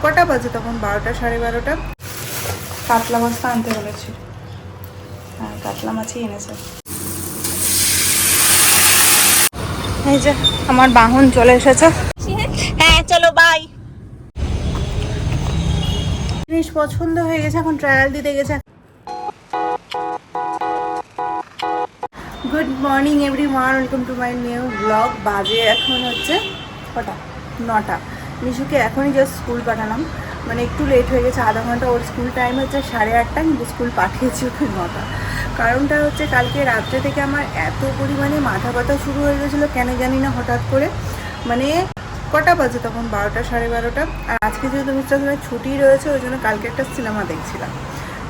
কটা বাজে তখন 12টা 12:30। কাতলা মাছটা আনতে বলেছি, হ্যাঁ কাতলা মাছই এনেছে। এই যে আমার বাহন চলে এসেছে। হ্যাঁ চলো বাই। জিনিস পছন্দ হয়ে গেছে, এখন ট্রায়াল দিতে গেছে। Good morning everyone, welcome to my new blog. বাজে এখন হচ্ছে কটা, 9টা। মিশুকে এখনই জাস্ট স্কুল পাঠালাম, মানে একটু লেট হয়ে গেছে, আধা ঘন্টা। ওর স্কুল টাইম হচ্ছে 8:30, কিন্তু স্কুল পাঠিয়েছি ওকে 9টা। কারণটা হচ্ছে কালকে রাত্রে থেকে আমার এত পরিমাণে মাথা ব্যথা শুরু হয়ে গেছিলো, কেন জানি না, হঠাৎ করে। মানে কটা বাজে তখন 12টা 12:30। আর আজকে যেহেতু মিস্টার ছুটি রয়েছে, ওই জন্য কালকে একটা সিনেমা দেখছিলাম।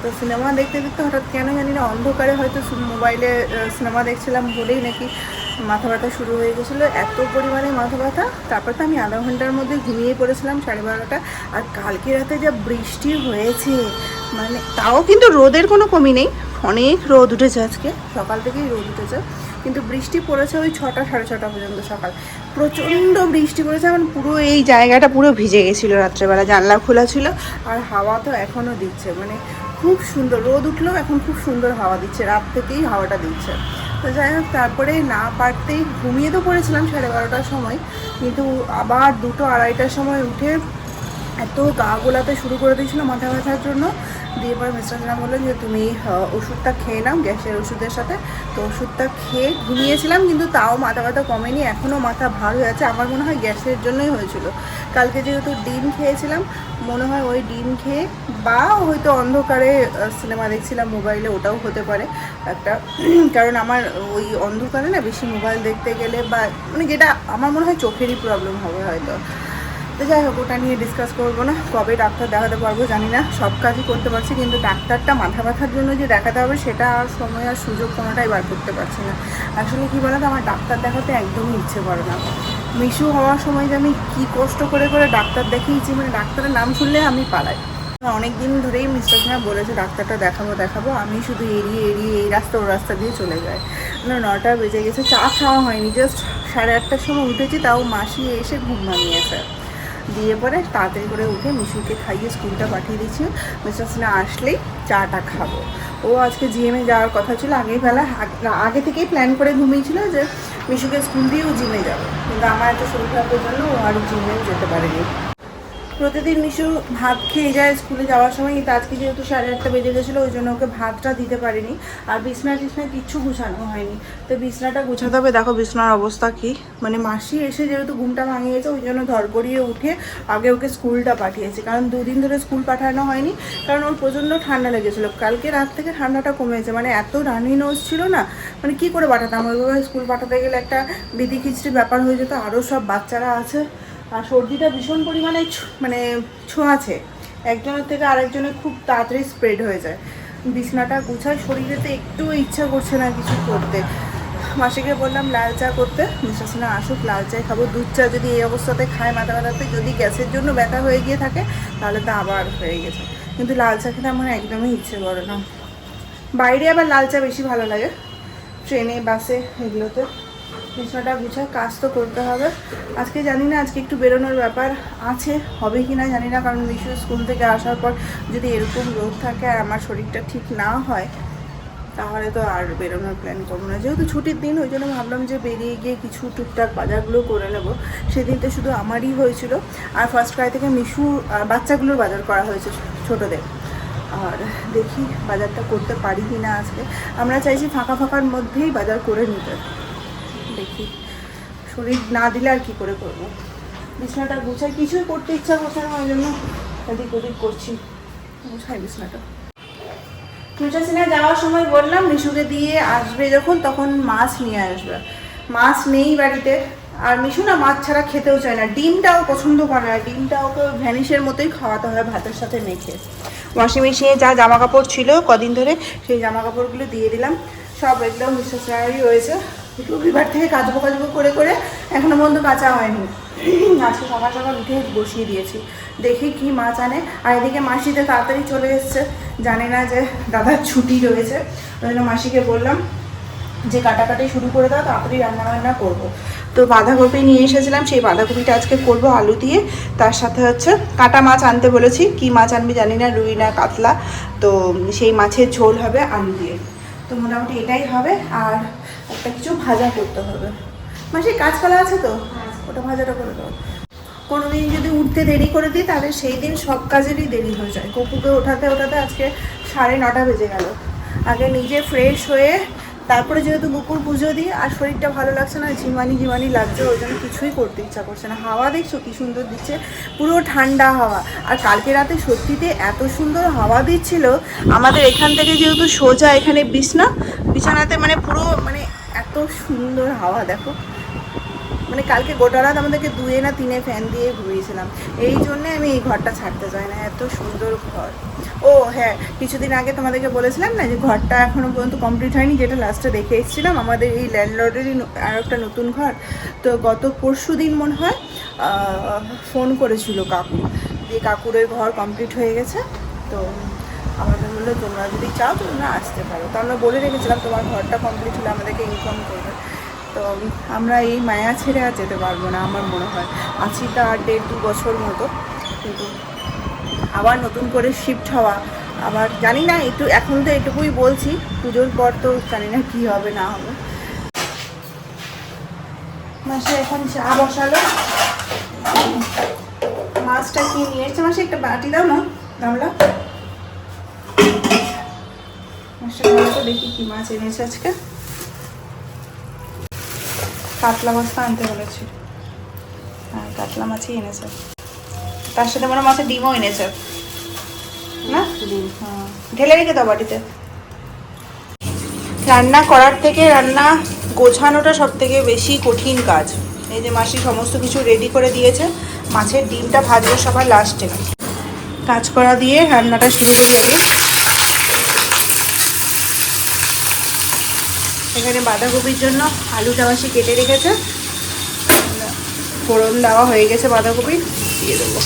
তো সিনেমা দেখতে দেখতে হঠাৎ কেন জানি না অন্ধকারে হয়তো মোবাইলে সিনেমা দেখছিলাম বলেই নাকি মাথা ব্যথা শুরু হয়ে গেছিলো, এত পরিমাণে মাথা ব্যথা। তারপর তো আমি আধা ঘন্টার মধ্যে ঘুমিয়ে পড়েছিলাম 12:30। আর কালকে রাতে যা বৃষ্টি হয়েছে, মানে তাও কিন্তু রোদের কোনো কমি নেই, অনেক রোদ উঠেছে আজকে, সকাল থেকেই রোদ উঠেছে। কিন্তু বৃষ্টি পড়েছে ওই 6টা 6:30 পর্যন্ত সকাল। প্রচণ্ড বৃষ্টি পড়েছে, আমার পুরো এই জায়গাটা পুরো ভিজে গেছিলো রাত্রেবেলা, জানলা খোলা ছিল। আর হাওয়া তো এখনও দিচ্ছে, মানে খুব সুন্দর। রোদ উঠলেও এখন খুব সুন্দর হাওয়া দিচ্ছে, রাত থেকেই হাওয়াটা দিচ্ছে। তো যাই হোক, তারপরে না পারতেই ঘুমিয়ে তো পড়েছিলাম 12:30টার সময়, কিন্তু আবার 2টো 2:30টার সময় উঠে এত গা গোলাতে শুরু করে দিয়েছিল মাথা ব্যথার জন্য। দিয়ে এবার মিস্টার সাহেব বললেন যে তুমি ওষুধটা খেয়ে নাও গ্যাসের ওষুধের সাথে। তো ওষুধটা খেয়ে ঘুমিয়েছিলাম, কিন্তু তাও মাথা ব্যথা কমেনি, এখনও মাথা ভার হয়ে আছে। আমার মনে হয় গ্যাসের জন্যই হয়েছিল। কালকে যেহেতু ডিম খেয়েছিলাম, মনে হয় ওই ডিম খেয়ে, বা হয়তো অন্ধকারে সিনেমা দেখছিলাম মোবাইলে, ওটাও হতে পারে একটা। কারণ আমার ওই অন্ধকারে না বেশি মোবাইল দেখতে গেলে, বা মানে যেটা আমার মনে হয় চোখেরই প্রবলেম হবে হয়তো। তো যাই হোক, ওটা নিয়ে ডিসকাস করবো না। কবে ডাক্তার দেখাতে পারবো জানি না, সব কাজই করতে পারছি, কিন্তু ডাক্তারটা মাথা ব্যথার জন্য যে দেখাতে হবে সেটা আর সময় আর সুযোগ কোনোটাই বার করতে পারছি না। আসলে কী বলতো, আমার ডাক্তার দেখাতে একদমই ইচ্ছে করে না। মিশু হওয়ার সময় যে আমি কী কষ্ট করে করে ডাক্তার দেখিয়েছি, মানে ডাক্তারের নাম শুনলে আমি পালাই। অনেক দিন ধরেই মিস্টার সিনহা বলেছে ডাক্তারটা দেখাবো, আমি শুধু এড়িয়ে এই রাস্তা ও রাস্তা দিয়ে চলে যাই। 9টা বেজে গেছে, চা খাওয়া হয়নি, জাস্ট 8:30টার সময় উঠেছি, তাও মাসি এসে ঘুম ভাঙিয়েছে। দিয়ে পরে তাড়াতাড়ি করে উঠে মিশুকে খাইয়ে স্কুলটা পাঠিয়ে দিচ্ছি। মিস্টার সিনহা আসলেই চাটা খাবো। ও আজকে জিএমে যাওয়ার কথা ছিল, আগে থেকেই প্ল্যান করে ঘুমিয়েছিল যে মিশুকে স্কুল দিয়েও জিমে যাবে, কিন্তু আমার এত শরীর খারাপের জন্য ও আর জিমেও যেতে পারেনি। প্রতিদিন মিশু ভাত খেয়ে যায় স্কুলে যাওয়ার সময়, কিন্তু আজকে যেহেতু 8:30 বেজে গেছিলো, ওই জন্য ওকে ভাতটা দিতে পারিনি। আর বিছনা কিচ্ছু গুছানো হয়নি, তো বিছনাটা গুছাতে হবে। দেখো বিছনার অবস্থা কি, মানে মাসি এসে যেহেতু ঘুমটা ভাঙিয়েছে, ওই জন্য ধরপড়িয়ে উঠে আগে ওকে স্কুলটা পাঠিয়েছে। কারণ 2 দিন ধরে স্কুল পাঠানো হয়নি, কারণ ওর প্রচণ্ড ঠান্ডা লেগেছিলো। কালকে রাত থেকে ঠান্ডাটা কমেছে, মানে এত রানি নোজ ছিল না, মানে কী করে পাঠাতাম, ওইভাবে স্কুল পাঠাতে গেলে একটা বিধি খিচড়ি ব্যাপার হয়ে যেত। আরও সব বাচ্চারা আছে, আর সর্দিটা ভীষণ পরিমাণে মানে ছোঁয়াছে, একজনের থেকে আরেকজনের খুব তাড়াতাড়ি স্প্রেড হয়ে যায়। বিছনাটা গুছায়, শরীরেতে একটু ইচ্ছা করছে না কিছু করতে। মাসিকে বললাম লাল চা করতে, মিস্টার সিনহা আসুক, লাল চাই খাবো। দুধ চা যদি এই অবস্থাতে খায় মাথা ব্যথাতে, যদি গ্যাসের জন্য ব্যথা হয়ে গিয়ে থাকে তাহলে তো আবার হয়ে গেছে। কিন্তু লাল চা খেতে আমার একদমই ইচ্ছে করে না। বাইরে আবার লাল চা বেশি ভালো লাগে, ট্রেনে বাসে এগুলোতে। বিছনাটা গুছায় কাজ তো করতে হবে। আজকে জানি না, আজকে একটু বেরোনোর ব্যাপার আছে, হবে কি না জানি না। কারণ মিশু স্কুল থেকে আসার পর যদি এরকম রোদ থাকে আর আমার শরীরটা ঠিক না হয়, তাহলে তো আর বেরোনোর প্ল্যান করবো না। যেহেতু ছুটির দিন, ওই জন্য ভাবলাম যে বেরিয়ে গিয়ে কিছু টুকটাক বাজারগুলো করে নেবো। সেদিন তো শুধু আমারই হয়েছিল, আর ফার্স্ট ক্রাই থেকে মিশু বাচ্চাগুলোর বাজার করা হয়েছে, ছোটোদের। আর দেখি বাজারটা করতে পারি কি না আজকে। আমরা চাইছি ফাঁকার মধ্যেই বাজার করে নিতে, দেখি শরীর না দিলে আর কি করে করবো। বিছনাটা গুছাই, কিছুই করতে ইচ্ছা করছে না, ওই জন্য এদিক ওদিক করছি। গুছাই বিছনাটা। মিস্টার সিনহা যাওয়ার সময় বললাম মিশুকে দিয়ে আসবে যখন, তখন মাছ নিয়ে আসবে। মাছ নেই বাড়িতে, আর মিশু না মাছ ছাড়া খেতেও চায় না। ডিমটাও পছন্দ করে না, ডিমটা ওকে ভ্যানিশের মতোই খাওয়াতে হয় ভাতের সাথে মেখে। ওয়াশিং মেশিনে যা জামা কাপড় ছিল কদিন ধরে, সেই জামা কাপড়গুলো দিয়ে দিলাম। সব একদম মিস্টার সিনহারই রয়েছে। রবিবার থেকে কাচবো করে করে এখনো পর্যন্ত কাচা হয়নি। আজকে সকাল উঠে বসিয়ে দিয়েছি, দেখি কি মাছ আনে। আর এদিকে মাসিতে তাড়াতাড়ি চলে এসছে, জানে না যে দাদার ছুটি রয়েছে। ওই জন্য মাসিকে বললাম যে কাটাকাটি শুরু করে দাও, তাড়াতাড়ি রান্নাবান্না করবো। তো বাঁধাকপি নিয়ে এসেছিলাম, সেই বাঁধাকপিটা আজকে করব আলু দিয়ে। তার সাথে হচ্ছে কাটা মাছ আনতে বলেছি, কি মাছ আনবি জানি না, রুই না কাতলা। তো সেই মাছের ঝোল হবে আলু দিয়ে। তো মোটামুটি এটাই হবে। আর একটা কিছু ভাজা করতে হবে। মাসে কাঁচকলা আছে তো, ওটা ভাজাটা করে দেবো। কোনোদিন যদি উঠতে দেরি করে দিই তাহলে সেই দিন সব কাজেরই দেরি হয়ে যায়। কপুকে ওঠাতে ওঠাতে আজকে 9:30 বেজে গেল। আগে নিজে ফ্রেশ হয়ে তারপরে যেহেতু বুকুর পুজো দিই, আর শরীরটা ভালো লাগছে না, ঝিমানি ঝিমানি লাগছে, ওই জন্য কিছুই করতে ইচ্ছা করছে না। হাওয়া দেখছো কি সুন্দর দিচ্ছে, পুরো ঠান্ডা হাওয়া। আর কালকে রাতে সত্যিতে এত সুন্দর হাওয়া দিচ্ছিল। আমাদের এখান থেকে যেহেতু সোজা এখানে বিছানাতে মানে পুরো মানে এত সুন্দর হাওয়া দেখো। মানে কালকে গোটা রাত আমাদেরকে 2 না 3 ফ্যান দিয়ে ঘুরিয়েছিলাম। এই জন্যে আমি এই ঘরটা ছাড়তে চাই না, এত সুন্দর ঘর। ও হ্যাঁ, কিছুদিন আগে তোমাদেরকে বলেছিলাম না যে ঘরটা এখনও পর্যন্ত কমপ্লিট হয়নি, যেটা লাস্টে দেখে এসেছিলাম আমাদের এই ল্যান্ডলর্ডেরই আর একটা নতুন ঘর। তো গত পরশু দিন মনে হয় ফোন করেছিল কাকু, যে কাকুরের ঘর কমপ্লিট হয়ে গেছে। তো আমাদের বললো তোমরা যদি চাও তোমরা আসতে পারো। তো আমরা বলে রেখেছিলাম তোমার ঘরটা কমপ্লিট হলে আমাদেরকে ইনফর্ম করবে। তো আমরা এই মায়া ছেড়ে আর যেতে পারবো না আমার মনে হয়। আছি তা আর 1.5-2 বছর মতো, কিন্তু আবার নতুন করে শিফট হওয়া, আবার জানি না। একটু এখন তো এটুকুই বলছি, পুজোর পর তো জানি না কী হবে না হবে। মাসে এখন চা বসালো, মাছটা কি নিয়ে এসছে মাসে, একটা বাটি দাও না গামলা। মাছটা ভালো তো দেখি কি মাছ এনেছে আজকে। কাতলা মাছটা আনতে বলেছি, হ্যাঁ কাতলা মাছই এনেছে। তার সাথে মানে মাছের ডিমও এনেছে না। হ্যাঁ, ঢেলে রেখে দাও বাটিতে। রান্না করার থেকে রান্না গোছানোটা সব থেকে বেশি কঠিন কাজ। এই যে মাসি সমস্ত কিছু রেডি করে দিয়েছে, মাছের ডিমটা ভাজবো সবার লাস্টে। কাজ করা দিয়ে রান্নাটা শুরু করি আগে। এখানে বাঁধাকপির জন্য আলুটা মাসি কেটে রেখেছে, ফোড়ন দেওয়া হয়ে গেছে, বাঁধাকপি দিয়ে দেবো।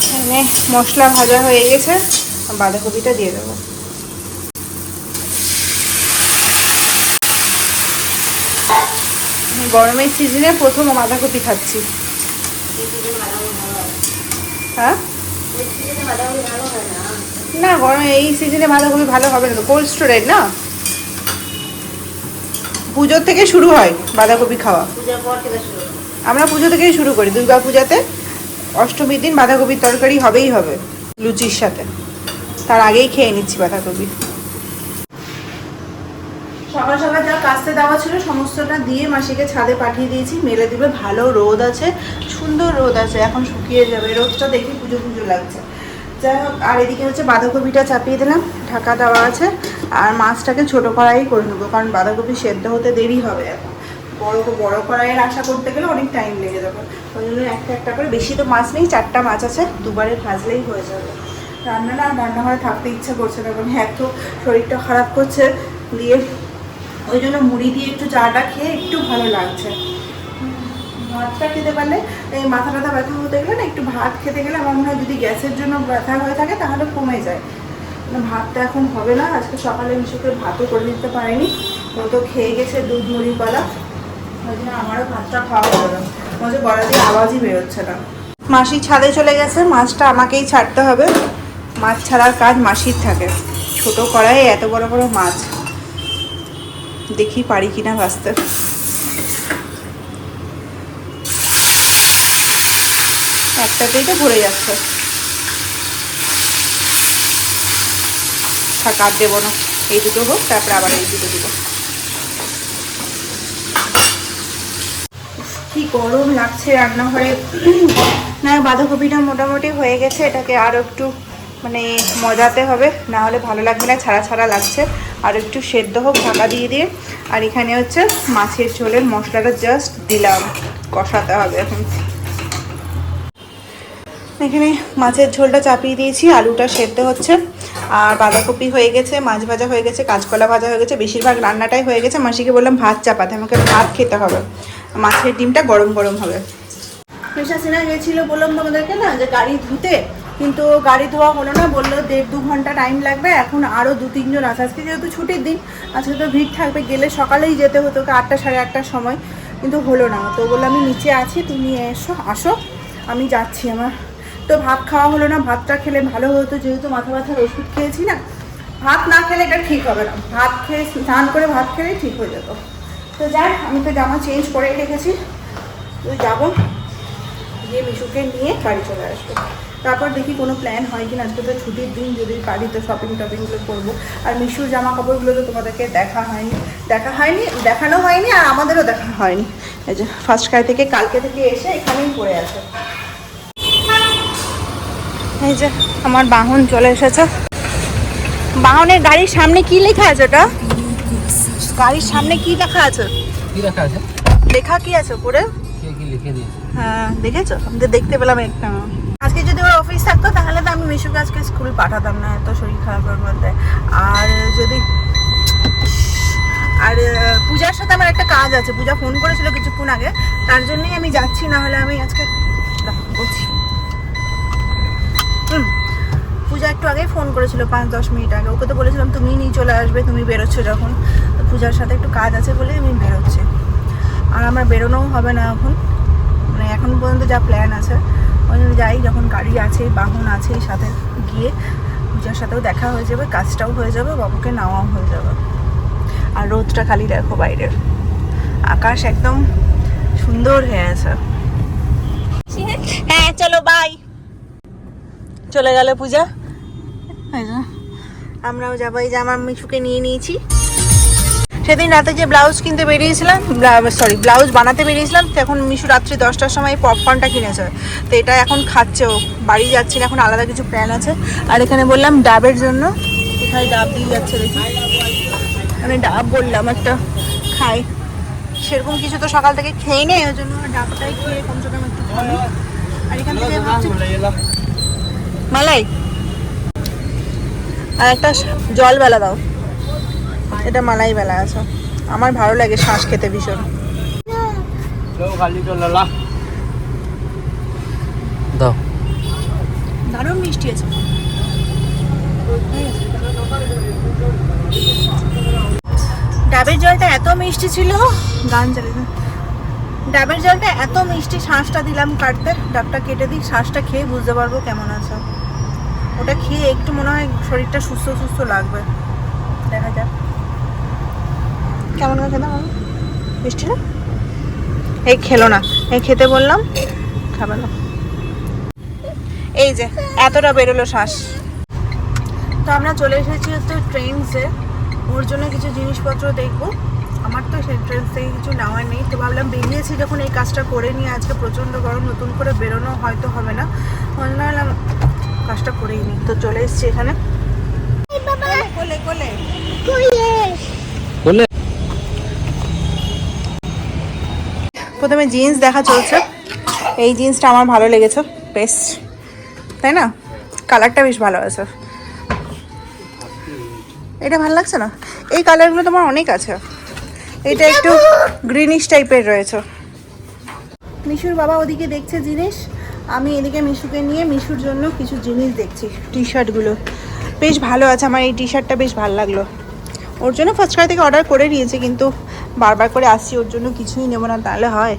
এখানে মশলা ভাজা হয়ে গেছে, বাঁধাকপিটা দিয়ে দেবো। গরমের সিজনে প্রথম বাঁধাকপি খাচ্ছি। হ্যাঁ না, গরমে এই সিজনে বাঁধাকপি ভালো হবে না তো, কোল্ড স্টোরেজ না। পুজোর থেকে শুরু হয় বাঁধাকপি খাওয়া, আমরা পুজো থেকেই শুরু করি। দুর্গা পূজাতে অষ্টমীর দিন বাঁধাকপির তরকারি হবেই হবে লুচির সাথে, তার আগেই খেয়ে নিচ্ছি বাঁধাকপি। সকাল সকাল যা কাস্তে দেওয়া ছিল সমস্তটা দিয়ে মাসিকে ছাদে পাঠিয়ে দিয়েছি, মেলে দিবে। ভালো রোদ আছে, সুন্দর রোদ আছে, এখন শুকিয়ে যাবে। রোদটা দেখে পুজো পুজো লাগছে। যাই হোক, আর এদিকে হচ্ছে বাঁধাকপিটা চাপিয়ে দিলাম, ঢাকা দেওয়া আছে। আর মাছটাকে ছোটো কড়াই করে নেবো, কারণ বাঁধাকপি সেদ্ধ হতে দেরি হবে। এখন বড় কড়াইয়ের আশা করতে গেলে অনেক টাইম লেগে যাবে। ওই জন্য একটা একটা করে, বেশি তো মাছ নেই, 4টা মাছ আছে, দুবারে ভাজলেই হয়ে যাবে। রান্নাঘরে থাকতে ইচ্ছা করছে না, কারণ এত শরীরটা খারাপ করছে দিয়ে, ওই জন্য মুড়ি দিয়ে একটু চাটা খেয়ে একটু ভালো লাগছে। ভাতটা খেতে পারলে, এই মাথা ব্যথা হতে গেলে না, একটু ভাত খেতে গেলে আমার মনে হয় যদি গ্যাসের জন্য ব্যথা হয়ে থাকে তাহলে কমে যায়। ভাতটা এখন হবে না। আজকে সকালে মিশুকে ভাতও করে দিতে পারিনি, ও তো খেয়ে গেছে দুধ মুড়ি কলা, ওই জন্য আমারও ভাতটা খাওয়া হলো না। মজা গলা দিয়ে আওয়াজই বেরোচ্ছে না। মাসি ছাদে চলে গেছে, মাছটা আমাকেই ছাড়তে হবে। মাছ ছাড়ার কাজ মাসির থাকে। ছোট কড়াইয়ে এত বড় বড় মাছ, দেখি পারি কিনা ভাজতে। একটাতেই তো ভরে যাচ্ছে, থাক আর দেবো না, এই দুটো হোক, তারপরে আবার এই দুটো দেবো। কি গরম লাগছে রান্নাঘরে। না, বাঁধাকপিটা মোটামুটি হয়ে গেছে, এটাকে আরও একটু মানে মজাতে হবে, না হলে ভালো লাগবে না, ছাড়া ছাড়া লাগছে। আর একটু সেদ্ধ হোক ঢাকা দিয়ে দিয়ে। আর এখানে হচ্ছে মাছের ঝোলের মশলাটা জাস্ট দিলাম, কষাতে হবে এখন। এখানে মাছের ঝোলটা চাপিয়ে দিয়েছি, আলুটা সেদ্ধ হচ্ছে, আর বাঁধাকপি হয়ে গেছে, মাছ ভাজা হয়ে গেছে, কাঁচকলা ভাজা হয়ে গেছে, বেশিরভাগ রান্নাটাই হয়ে গেছে। মাসিকে বললাম ভাত চাপাতে, আমাকে ভাত খেতে হবে, মাছের ডিমটা গরম গরম হবে। পেশা সিনা গেছিলো বললাম তোমাদেরকে না, যে গাড়ি ধুতে, কিন্তু গাড়ি ধোয়া হলো না, বললো 1.5-2 ঘন্টা টাইম লাগবে। এখন আরও 2-3 জন আছে, আজকে যেহেতু ছুটির দিন, আজকে তো ভিড় থাকবে, গেলে সকালেই যেতে হতো 8টা সাড়ে 8টার সময়, কিন্তু হলো না। তো বললো আমি নিচে আছি, তুমি আসো আমি যাচ্ছি। আমার তো ভাত খাওয়া হলো না, ভাতটা খেলে ভালো হতো, যেহেতু মাথা ব্যথার ওষুধ খেয়েছি না। ভাত না খেলে এটা ঠিক হবে না, ভাত খেয়ে স্নান করে ভাত খেলেই ঠিক হয়ে যেত। তো যাই, আমি তো জামা চেঞ্জ করেই রেখেছি, তো যাবো, গিয়ে মিশুকে নিয়ে বাড়ি চলে আসবো। তারপর দেখি কোনো প্ল্যান হয় কিনা, আজকে তো ছুটির দিন, যদি বাড়িতে শপিং টপিংগুলো করবো। আর মিশুর জামা কাপড়গুলো তো তোমাদেরকে দেখানো হয়নি, আর আমাদেরও দেখা হয়নি। এই যে ফার্স্ট ক্রাই থেকে কালকে থেকে এসে এখানেই পড়ে আছে। এই যে আমার বাহন চলে এসেছে। বাহনের গাড়ির সামনে কি লেখা আছে? ওটা গাড়ির সামনে কি লেখা আছে? কি লেখা আছে? লেখা কি আছে উপরে? কে কি লিখে দিয়েছে? হ্যাঁ দেখেছো, আমি তো দেখতে পেলাম একটা। আজকে যদি ওর অফিস থাকতো তাহলে তো আমি মিশুকে আজকে স্কুল পাঠাতাম না, এত শরীর খারাপের মধ্যে। আর যদি পূজার সাথে আমার একটা কাজ আছে, পূজা ফোন করেছিল কিছুক্ষণ আগে, তার জন্যই আমি যাচ্ছি, না হলে আমি আজকে বলছি। পূজা একটু আগেই ফোন করেছিল, 5-10 মিনিট আগে। ওকে তো বলেছিলাম তুমি নিয়ে চলে আসবে, তুমি বেরোচ্ছো যখন। তো পূজার সাথে একটু কাজ আছে বলে আমি বেরোচ্ছি। আর আমার বেরোনোও হবে না এখন, মানে এখন পর্যন্ত যা প্ল্যান আছে ওই জন্য যাই, যখন গাড়ি আছে, বাহন আছে, সাথে গিয়ে পূজার সাথেও দেখা হয়ে যাবে, কাজটাও হয়ে যাবে, বাবুকে নেওয়াও হয়ে যাবে। আর রোদটা খালি দেখো বাইরের, আকাশ একদম সুন্দর হয়ে আছে। হ্যাঁ চলো বাই। চলে গেল পূজা, আমরাও যাবো। এই যে আমার মিশুকে নিয়ে নিয়েছি। সেদিন রাতে যে ব্লাউজ কিনতে বেরিয়েছিলাম, ব্লাউজ বানাতে বেরিয়েছিলাম, তখন মিশু রাত্রি 10টার সময় পপকর্নটা কিনেছে। তো এটা এখন খাচ্ছে ও। বাড়ি যাচ্ছি না এখন, আলাদা কিছু প্ল্যান আছে। আর এখানে বললাম ডাবের জন্য, কোথায় ডাব দিয়ে যাচ্ছে দেখি, মানে ডাব বললাম একটা খাই। সেরকম কিছু তো সকাল থেকে খেয়ে নেই, ওই জন্য ডাবটাই খেয়ে কমসে কম একটু খাবো। আর এখান থেকে মালাই আর একটা জল বেলা দাও, এটা মালাই বেলা আছে। আমার ভালো লাগে শ্বাস খেতে ভীষণ। দাও, দারুণ মিষ্টি আছে। ডাবের জলটা এত মিষ্টি ছিল, গান চালিয়ে, ডাবের জলটা এত মিষ্টি, শ্বাসটা দিলাম কাটতে, ডাবটা কেটে দিই, শ্বাসটা খেয়ে বুঝতে পারবো কেমন আছে। ওটা খেয়ে একটু মনে হয় শরীরটা সুস্থ সুস্থ লাগবে, দেখা যাক কেমন খেতে। আমার মিষ্টি না, এই খেলো না, এই খেতে বললাম খাবে না। এই যে এতটা বেরোলো শ্বাস। তো আমরা চলে এসেছি হচ্ছে ট্রেন্ডসে, ওর জন্য কিছু জিনিসপত্র দেখবো। আমার তো সেই ট্রেন্ডস থেকে কিছু নেওয়ার নেই, তো ভাবলাম বেরিয়েছি যখন এই কাজটা করে নিয়ে, আজকে প্রচণ্ড গরম, নতুন করে বেরোনো হয়তো হবে না, ভাবলাম কাজটা করেই নিই। তো চলে এসেছি এখানে। কোলে কোলে বলে প্রথমে জিন্স দেখা চলছে। এই জিন্সটা আমার ভালো লেগেছে বেশ, তাই না? কালারটা বেশ ভালো আছে। এটা ভালো লাগছে না? এই কালারগুলো তোমার অনেক আছে, এটা একটু গ্রিনিশ টাইপের রয়েছে। মিশুর বাবা ওদিকে দেখছে জিনিস, আমি এদিকে মিশুকে নিয়ে মিশুর জন্য কিছু জিনিস দেখছি। টি শার্টগুলো বেশ ভালো আছে, আমার এই টি শার্টটা বেশ ভালো লাগলো। ওর জন্য ফার্স্ট ক্রাই থেকে অর্ডার করে নিয়েছি, কিন্তু বারবার করে আসছি, ওর জন্য কিছুই নেবো না, তাহলে হয়।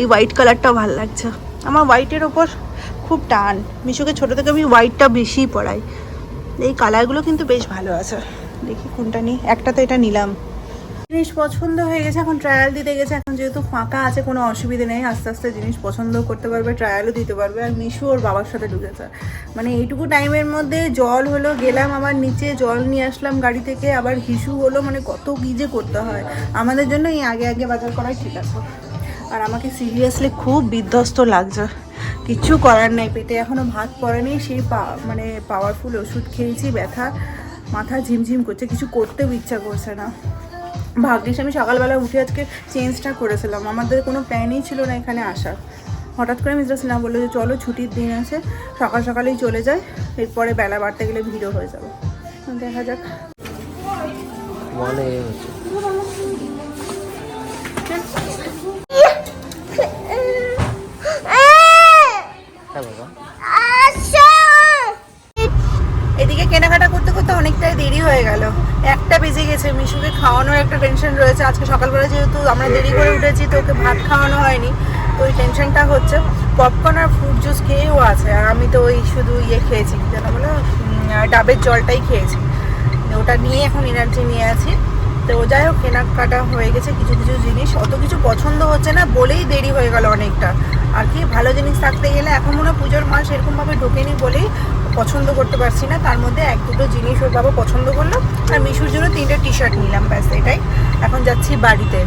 এই হোয়াইট কালারটাও ভালো লাগছে আমার, হোয়াইটের ওপর খুব টান। মিশুকে ছোটো থেকে আমি হোয়াইটটা বেশি পরাই। এই কালারগুলো কিন্তু বেশ ভালো আছে, দেখি কোনটা নিই। একটা তো এটা নিলাম, জিনিস পছন্দ হয়ে গেছে, এখন ট্রায়াল দিতে গেছে। এখন যেহেতু ফাঁকা আছে কোনো অসুবিধে নেই, আস্তে আস্তে জিনিস পছন্দও করতে পারবে, ট্রায়ালও দিতে পারবে। আর মিশু ওর বাবার সাথে ঢুকেছে, মানে এইটুকু টাইমের মধ্যে জল হলো, গেলাম আবার নিচে জল নিয়ে আসলাম গাড়ি থেকে, আবার হিসু হলো, মানে কত কী যে করতে হয় আমাদের জন্য। এই আগে আগে বাজার করাই ঠিক আছে। আর আমাকে সিরিয়াসলি খুব বিধ্বস্ত লাগছে, কিচ্ছু করার নেই, পেটে এখনও ভাত পড়েনি, সেই মানে পাওয়ারফুল ওষুধ খেয়েছি, ব্যথা, মাথা ঝিমঝিম করছে, কিছু করতেও ইচ্ছা করছে না। ভাগ্যিস আমি সকালবেলা উঠে আজকে চেঞ্জটা করেছিলাম, আমাদের কোনো প্ল্যানই ছিল না এখানে আসার। হঠাৎ করে মিস্টার সিনহা বললো যে চলো ছুটির দিন আছে, সকাল সকালেই চলে যায়, এরপরে বেলা বাড়তে গেলে ভিড়ও হয়ে যাবে, দেখা যাক। কেনাকাটা করতে করতে অনেকটাই দেরি হয়ে গেল, 1টা বেজে গেছে। মিশুকে খাওয়ানোর একটা টেনশন রয়েছে, আজকে সকালবেলা যেহেতু আমরা দেরি করে উঠেছি তো ওকে ভাত খাওয়ানো হয়নি, তো ওই টেনশনটা হচ্ছে। পপকর্ন আর ফ্রুট জুস খেয়েও আছে, আর আমি তো ওই শুধু খেয়েছি, যেন বলো ডাবের জলটাই খেয়েছি, ওটা নিয়ে এখন এনার্জি নিয়ে আছি। তো যাই হোক, কেনাকাটা হয়ে গেছে, কিছু কিছু জিনিস অত কিছু পছন্দ হচ্ছে না বলেই দেরি হয়ে গেল অনেকটা। আর কি ভালো জিনিস থাকতে গেলে এখন মনে হয় পুজোর মাস এরকমভাবে ঢোকেনি বলেই পছন্দ করতে পারছি না। তার মধ্যে 1-2টো জিনিস ওর বাবা পছন্দ করলো, আর মিশুর জন্য 3টে টি-শার্ট নিলাম, ব্যাস এটাই। এখন যাচ্ছি বাড়িতে।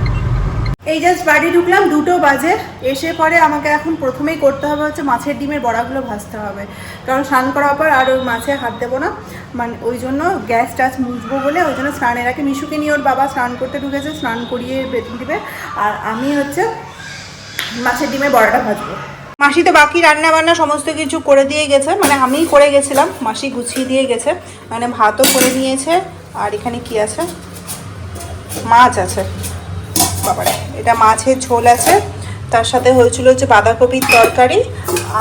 এই জাস্ট বাড়ি ঢুকলাম, 2টো বাজে। এসে পরে আমাকে এখন প্রথমেই করতে হবে হচ্ছে মাছের ডিমের বড়াগুলো ভাজতে হবে, কারণ স্নান করার পর আর ওই মাছে হাত দেবো না, মানে ওই জন্য গ্যাস টাছ মুছবো বলে ওই জন্য স্নানের আগে মিশুকে নিয়ে ওর বাবা স্নান করতে ঢুকেছে, স্নান করিয়ে বেতন দিবে, আর আমি হচ্ছে মাছের ডিমের বড়াটা ভাজবো। মাসি তো বাকি রান্না বান্না সমস্ত কিছু করে দিয়ে গেছে, মানে আমিই করে গেছিলাম, মাসি গুছিয়ে দিয়ে গেছে, মানে ভাতও করে নিয়েছে। আর এখানে কি আছে, মাছ আছে, বাবারে এটা মাছের ঝোল আছে, তার সাথে হয়েছিল হচ্ছে বাঁধাকপির তরকারি,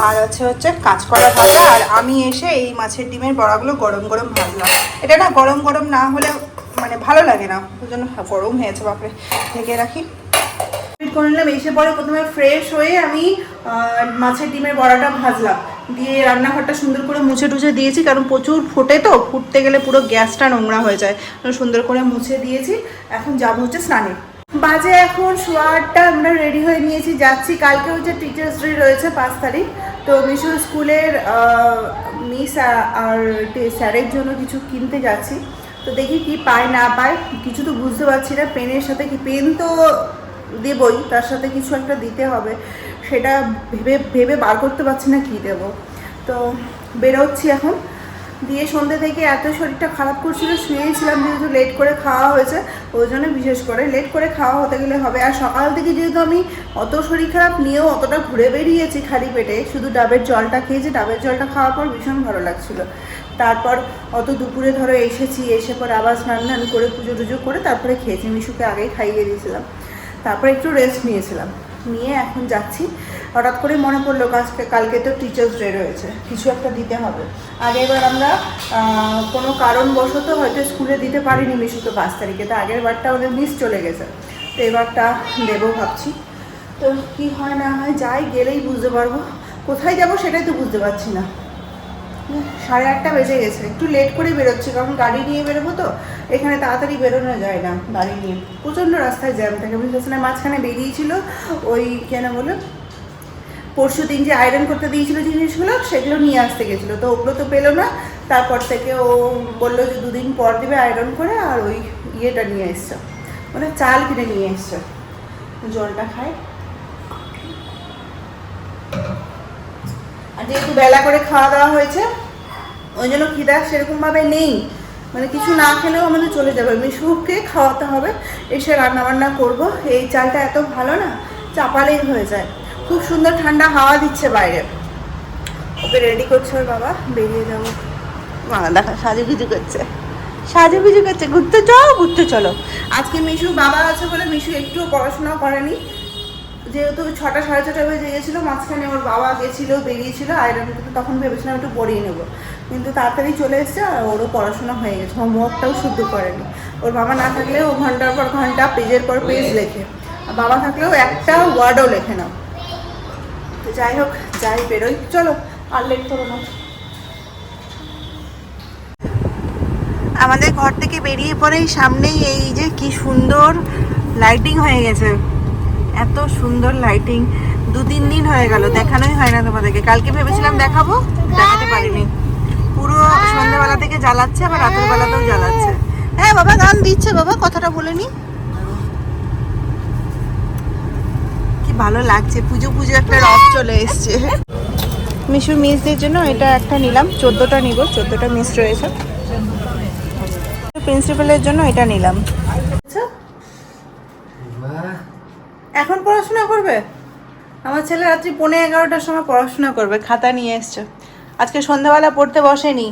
আর হচ্ছে কাঁচকলা ভাজা। আর আমি এসে এই মাছের ডিমের বড়াগুলো গরম গরম ভাজলাম। এটা না গরম গরম না হলে মানে ভালো লাগে না, ওই জন্য গরম হয়েছে, বাপরে ঢেকে রাখি। করে নিলাম, এসে পরে প্রথমে ফ্রেশ হয়ে আমি মাছের ডিমের বড়াটা ভাজলাম, দিয়ে রান্নাঘরটা সুন্দর করে মুছে টুছে দিয়েছি, কারণ প্রচুর ফোটে তো, ফুটতে গেলে পুরো গ্যাসটা নোংরা হয়ে যায়, সুন্দর করে মুছে দিয়েছি। এখন যাবো হচ্ছে স্নানে। বাজে এখন 8:15, আমরা রেডি হয়ে নিয়েছি, যাচ্ছি। কালকে হচ্ছে টিচার্স ডে রয়েছে 5 তারিখ, তো মিশুর স্কুলের মিস আর স্যারের জন্য কিছু কিনতে যাচ্ছি। তো দেখি কি পায় না পায়, কিছু তো বুঝতে পারছি না। পেনের সাথে কি, পেন তো দেবই, তার সাথে কিছু একটা দিতে হবে, সেটা ভেবে বার করতে পারছি না কি দেব। তো বেরোচ্ছি এখন। দিয়ে সন্ধ্যে থেকে এত শরীরটা খারাপ করছিল, শুয়েছিলাম, যেহেতু লেট করে খাওয়া হয়েছে ওই জন্য বিশেষ করে লেট করে খাওয়া হতে গেলে হবে। আর সকাল থেকে যেহেতু আমি অত শরীর খারাপ নিয়েও অতটা ঘুরে বেরিয়েছি খালি পেটে, শুধু ডাবের জলটা খেয়েছি, ডাবের জলটা খাওয়ার পর ভীষণ ভালো লাগছিল। তারপর অত দুপুরে ধরো এসেছি, এসে পর আবার স্নান করে পুজো টুজো করে তারপরে খেয়েছি, মিশুকে আগেই খাইয়ে দিয়েছিলাম, তারপর একটু রেস্ট নিয়েছিলাম, নিয়ে এখন যাচ্ছি। হঠাৎ করে মনে পড়লো কালকে তো টিচার্স ডে রয়েছে, কিছু একটা দিতে হবে। আগেরবার আমরা কোনো কারণবশত হয়তো স্কুলে দিতে পারিনি মিশুকে 5 তারিখে, তো আগের বারটা ওদের মিস চলে গেছে, তো এবারটা দেবো ভাবছি। তো কি হয় না হয়, যাই গেলেই বুঝতে পারবো, কোথায় যাব সেটাই তো বুঝতে পারছি না। 8:30 বেজে গেছে, একটু লেট করে বেরোচ্ছি, কারণ গাড়ি নিয়ে বেরোবো তো, এখানে তাড়াতাড়ি বেরোনো যায় না গাড়ি নিয়ে, প্রচণ্ড রাস্তায় জ্যাম থাকে। বুঝতেছি না, মাঝখানে বেরিয়েছিল ওই কেন বলে পরশু দিন যে আয়রন করতে দিয়েছিল জিনিসগুলো, সেগুলো নিয়ে আসতে গেছিলো, তো ওগুলো তো পেলো না। তারপর থেকে ও বললো যে 2 দিন পর দেবে আয়রন করে, আর ওই ইয়েটা নিয়ে এসছে, মানে চাল কিনে নিয়ে এসছে। জলটা খায়, আর যেহেতু বেলা করে খাওয়া দাওয়া হয়েছে ওই জন্য খিদা সেরকমভাবে নেই, মানে কিছু না খেলেও আমাদের চলে যাবে। মিশুকে খাওয়াতে হবে, এসে রান্নাবান্না করব। এই চালটা এত ভালো না, চাপালেই হয়ে যায়। খুব সুন্দর ঠান্ডা হাওয়া দিচ্ছে বাইরে। ওকে রেডি করছে ওর বাবা, বেরিয়ে যাবো। দেখা সাজুগুজু করছে, সাজুগুজু করছে, ঘুরতে চলো। আজকে মিশু বাবা আছে বলে মিশু একটুও পড়াশোনা করেনি, যেহেতু 6টা 6:30 বেজে গেছিলো, মাঝখানে ওর বাবা গেছিলো, বেরিয়েছিল আয়রন করতে, তখন ভেবেছিলাম একটু পড়িয়ে নেবো, কিন্তু তাড়াতাড়ি চলে এসছে, আর ওরও পড়াশোনা হয়ে গেছে, হোমওয়ার্কটাও শুদ্ধ করেনি। ওর বাবা না থাকলে ও ঘন্টার পর ঘন্টা পেজের পর পেজ লেখে, আর বাবা থাকলেও একটা ওয়ার্ডও লেখে না। তো যাই হোক, যাই বেরোই, চলো আর লেট করো না। আমাদের ঘর থেকে বেরিয়ে পরেই সামনেই এই যে কি সুন্দর লাইটিং হয়ে গেছে, এত সুন্দর লাইটিং। 2-3 দিন হয়ে গেল, দেখানোই হয় না তোমাদেরকে। কালকে ভেবেছিলাম দেখাবো, দেখাতে পারিনি। পুরো সন্ধ্যাবেলা থেকে জ্বালাচ্ছে, আবার রাতের বেলাতেও জ্বালাচ্ছে। হ্যাঁ বাবা গান দিচ্ছে, বাবা কথাটা বলে নি। কি ভালো লাগছে, পুজো পুজো একটা রব চলে এসছে। মিশুর মিসদের জন্য এটা একটা নিলাম, 14টা নিব, 14টা মিস রয়েছে। প্রিন্সিপালের জন্য এটা নিলাম। এখন পড়াশোনা করবে? আমার ছেলে রাত্রি 11:15টার সময় পড়াশোনা করবে, খাতা নিয়ে এসছে। আজকে সন্ধ্যাবেলা পড়তে বসেনি,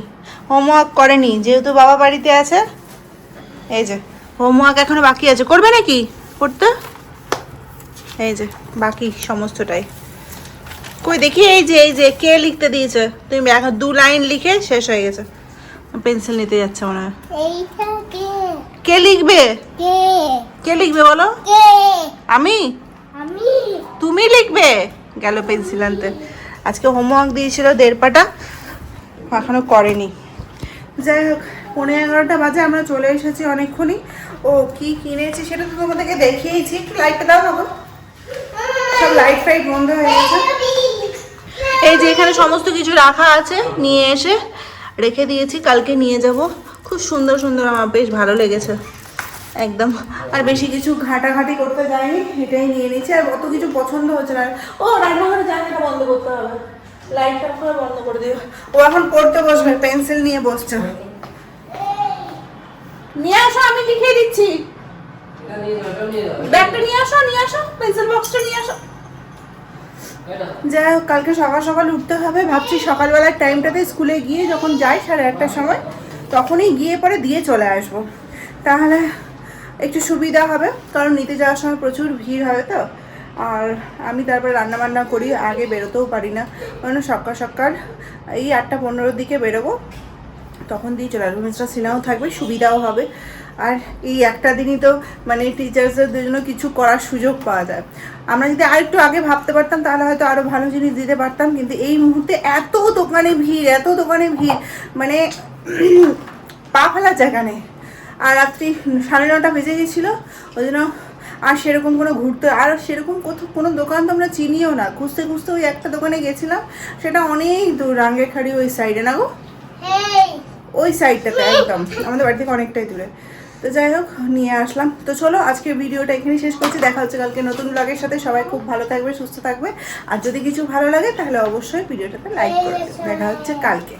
হোমওয়ার্ক করেনি, যেহেতু বাবা বাড়িতে আছে। এই যে হোমওয়ার্ক এখনো বাকি আছে, করবে নাকি পড়তে? এই যে বাকি সমস্তটাই কই দেখি, এই যে কে লিখতে দিয়েছে? তুমি এখন 2 লাইন লিখে শেষ হয়ে গেছে, পেন্সিল নিতে যাচ্ছে মনে হয়। এইটা কে? কে লিখবে? কে? কে লিখবে বলো? কে? আমি? আমি। তুমি লিখবে? গেল পেন্সিল আনতে। আজকে হোমওয়ার্ক দিয়েছিল 1.5 পাতা, এখনো করেনি। যাই হোক, 11:15 বাজে, আমরা চলে এসেছি অনেকক্ষণই। ও কি কিনেছি সেটা তো তোমাদেরকে দেখিয়েছি। একটু লাইটটা দাও না গো। সব লাইট ফাইট বন্ধ হয়ে গেছে। এই যে এখানে সমস্ত কিছু রাখা আছে, নিয়ে এসে রেখে দিয়েছি, কালকে নিয়ে যাব। খুব সুন্দর সুন্দর, আমার বেশ ভালো লেগেছে একদম। আর বেশি কিছু ঘাটাঘাটি করতে যায়নি, এটাই নিয়ে নিয়েছি। আর অত কিছু পছন্দ হচ্ছে না। ও রান্নাঘরে জানলাটা বন্ধ করতে হবে, লাইটটা পুরো বন্ধ করে দিও। ও এখন পড়তে বসবে, পেন্সিল নিয়ে বসছে। নিয়ে আসো, আমি লিখিয়ে দিচ্ছি। ব্যাগটা নিয়ে আসো, নিয়ে আসো, পেন্সিল বক্সটা নিয়ে আসো। যাই হোক, কালকে সকাল সকাল উঠতে হবে। ভাবছি সকালবেলার টাইমটাতে স্কুলে গিয়ে যখন যাই 1:30টার সময়, তখনই গিয়ে পরে দিয়ে চলে আসবো, তাহলে একটু সুবিধা হবে। কারণ নিতে যাওয়ার সময় প্রচুর ভিড় হয় তো। আর আমি তারপরে রান্নাবান্না করি, আগে বেরোতেও পারি না। কারণ সকাল সকাল এই 8:15-র দিকে বেরোবো, তখন দিয়ে চলে আসবো। মিস্টার সিনহাও থাকবে, সুবিধাও হবে। আর এই একটা দিনই তো মানে টিচার্সদের জন্য কিছু করার সুযোগ পাওয়া যায়। আমরা যদি আরেকটু আগে ভাবতে পারতাম তাহলে হয়তো আরও ভালো জিনিস দিতে পারতাম। কিন্তু এই মুহূর্তে এত দোকানে ভিড়, এত দোকানে ভিড়, মানে পা ফেলার জায়গা নেই। আর রাত্রি 9:30 বেজে গেছিলো, ওই জন্য আর সেরকম কোনো ঘুরতে, আর সেরকম কোনো দোকান তো আমরা চিনিও না। খুঁজতে খুঁজতে ওই একটা দোকানে গেছিলাম, সেটা অনেক দূর, রাঙ্গেখাড়ি ওই সাইডে না গো, ওই সাইডটাতে একদম আমাদের বাড়ি থেকে অনেকটাই দূরে। তো যাই হোক, নিয়ে আসলাম। তো চলো, আজকে ভিডিওটা এখানেই শেষ করছি। দেখা হচ্ছে কালকে নতুন ব্লগের সাথে। সবাই খুব ভালো থাকবে, সুস্থ থাকবে। আর যদি কিছু ভালো লাগে তাহলে অবশ্যই ভিডিওটাতে লাইক করে দেবে। দেখা হচ্ছে কালকে।